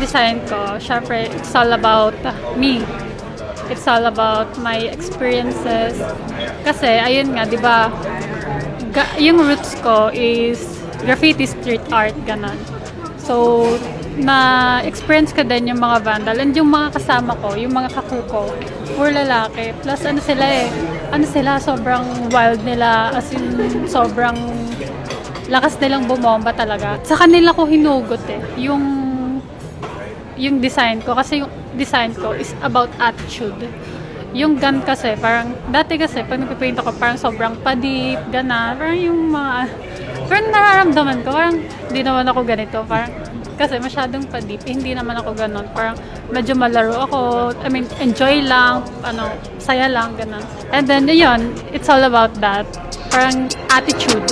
design ko, syempre, it's all about me. It's all about my experiences. Kasi, ayun nga, di ba, yung roots ko is graffiti street art, ganon. So, na-experience ko din yung mga vandal and yung mga kasama ko, yung mga kaku ko, puro lalaki. Plus, sobrang wild nila, as in, sobrang lakas nilang bumomba talaga. Sa kanila ko hinugot yung design ko. Kasi yung design ko is about attitude. Yung gun kasi, parang, dati kasi, pag nagpipaint ako, parang sobrang padip, gana, parang yung mga, parang nararamdaman ko, parang, hindi naman ako ganito, parang, kasi masyadong padip, hindi naman ako ganon, parang, medyo malaro ako, I mean, enjoy lang, saya lang, ganon. And then, yun, it's all about that, parang attitude.